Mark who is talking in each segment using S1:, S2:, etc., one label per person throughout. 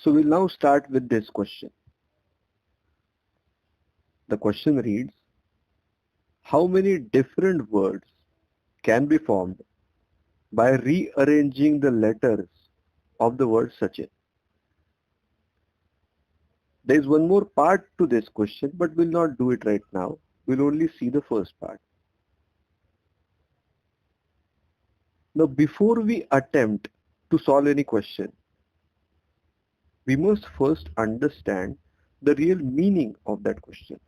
S1: So we'll now start with this question. The question reads, how many different words can be formed by rearranging the letters of the word Sachin? There is one more part to this question, but we'll not do it right now. We'll only see the first part. Now, before we attempt to solve any question, we must first understand the real meaning of that question.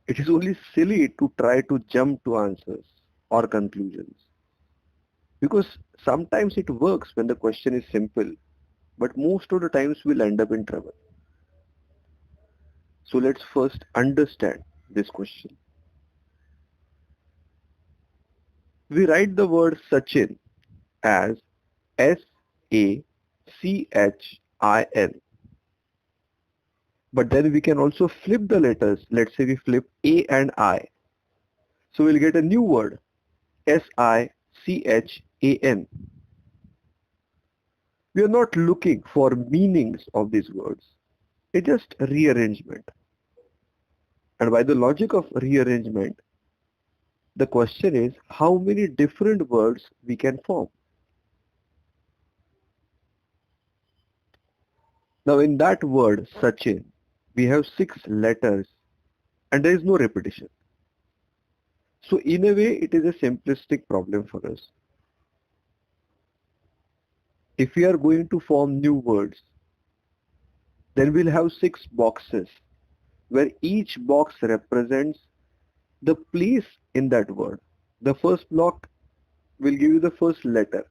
S1: It is only silly to try to jump to answers or conclusions. Because sometimes it works when the question is simple, but most of the times we'll end up in trouble. So let's first understand this question. We write the word Sachin as S-A-C-H-I-N. But then we can also flip the letters. Let's say we flip A and I. So we'll get a new word, S-I-C-H-A-N. We are not looking for meanings of these words. It's just rearrangement. And by the logic of rearrangement, the question is how many different words we can form. Now in that word, Sachin, we have 6 letters and there is no repetition. So in a way, it is a simplistic problem for us. If we are going to form new words, then we'll have 6 boxes where each box represents the place in that word. The first block will give you the first letter,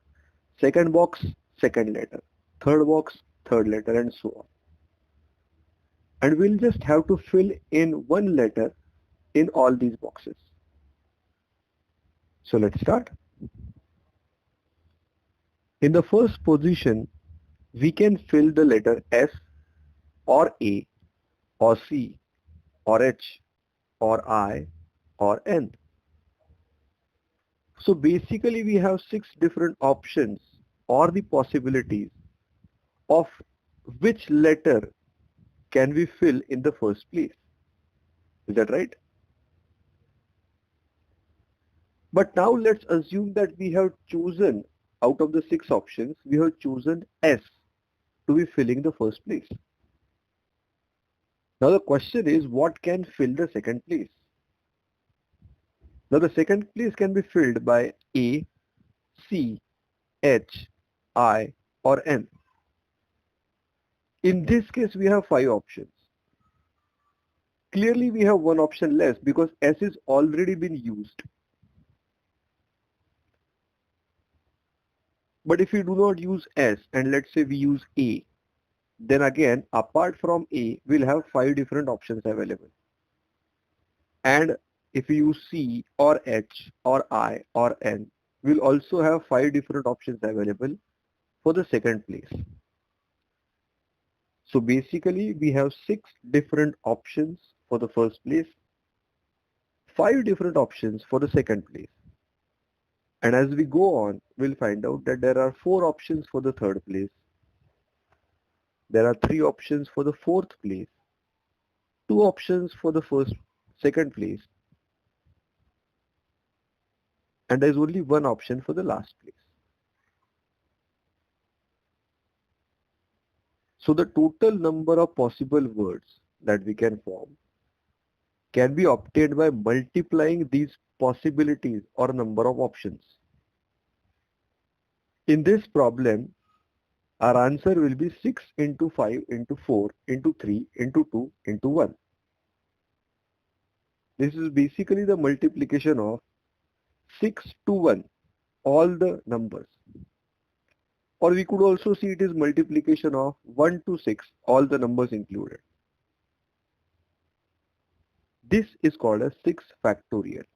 S1: second box, second letter, third box, third letter, and so on. And we'll just have to fill in one letter in all these boxes. So let's start. In the first position, we can fill the letter S or A or C or H or I or N. So basically we have 6 different options or the possibilities of which letter can we fill in the first place. Is that right? But now let's assume that we have chosen, out of the 6 options, we have chosen S to be filling the first place. Now the question is, what can fill the second place? Now the second place can be filled by A, C, H, I or N. In this case, we have 5 options. Clearly, we have one option less because S is already been used. But if we do not use S and let's say we use A, then again, apart from A, we'll have 5 different options available. And if we use C or H or I or N, we'll also have 5 different options available for the second place. So basically, we have 6 different options for the first place, 5 different options for the second place. And as we go on, we'll find out that there are 4 options for the third place. There are 3 options for the fourth place, 2 options for the second place, and there's only 1 option for the last place. So the total number of possible words that we can form can be obtained by multiplying these possibilities or number of options. In this problem, our answer will be 6 into 5 into 4 into 3 into 2 into 1. This is basically the multiplication of 6 to 1, all the numbers. Or we could also see it is multiplication of 1 to 6, all the numbers included. This is called as 6 factorial.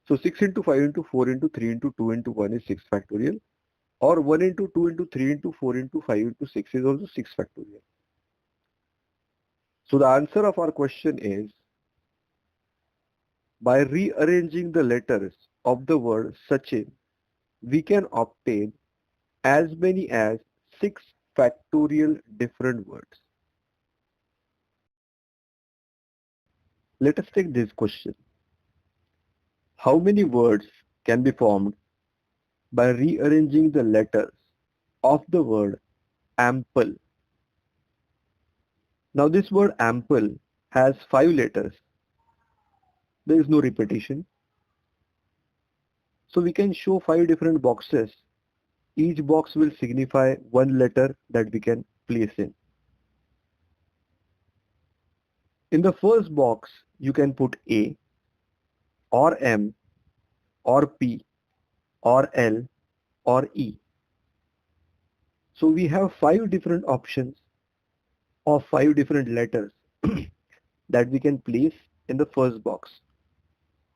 S1: So 6 into 5 into 4 into 3 into 2 into 1 is 6 factorial. Or 1 into 2 into 3 into 4 into 5 into 6 is also 6 factorial. So the answer of our question is, by rearranging the letters of the word Sachin, we can obtain as many as 6 factorial different words. Let us take this question. How many words can be formed by rearranging the letters of the word ample? Now this word ample has 5 letters. There is no repetition. So we can show 5 different boxes. Each box will signify one letter that we can place in. In the first box, you can put A or M or P or L or E. So we have 5 different options of 5 different letters that we can place in the first box.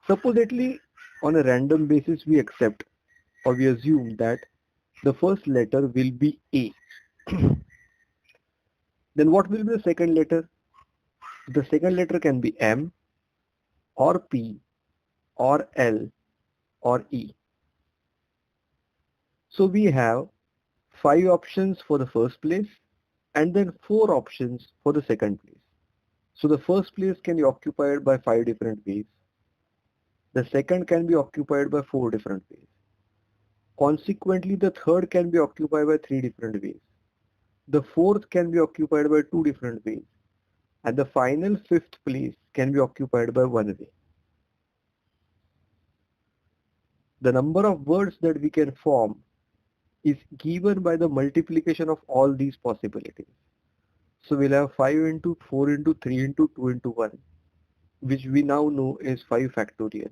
S1: Supposedly, on a random basis, we accept or we assume that the first letter will be A. Then what will be the second letter? The second letter can be M or P or L or E. So we have 5 options for the first place and then 4 options for the second place. So the first place can be occupied by 5 different ways. The second can be occupied by 4 different ways. Consequently, the third can be occupied by 3 different ways. The fourth can be occupied by 2 different ways. And the final 5th place can be occupied by 1 way. The number of words that we can form is given by the multiplication of all these possibilities. So we'll have 5 into 4 into 3 into 2 into 1, which we now know is 5 factorial.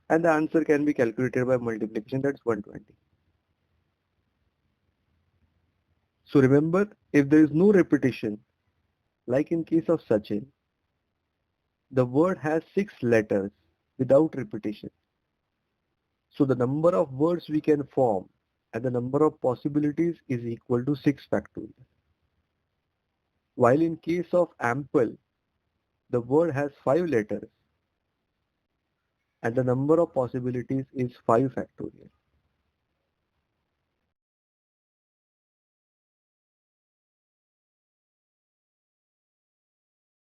S1: And the answer can be calculated by multiplication, that's 120. So remember, if there is no repetition, like in case of Sachin, the word has 6 letters without repetition. So the number of words we can form and the number of possibilities is equal to 6 factorial. While in case of ample, the word has 5 letters and the number of possibilities is 5 factorial.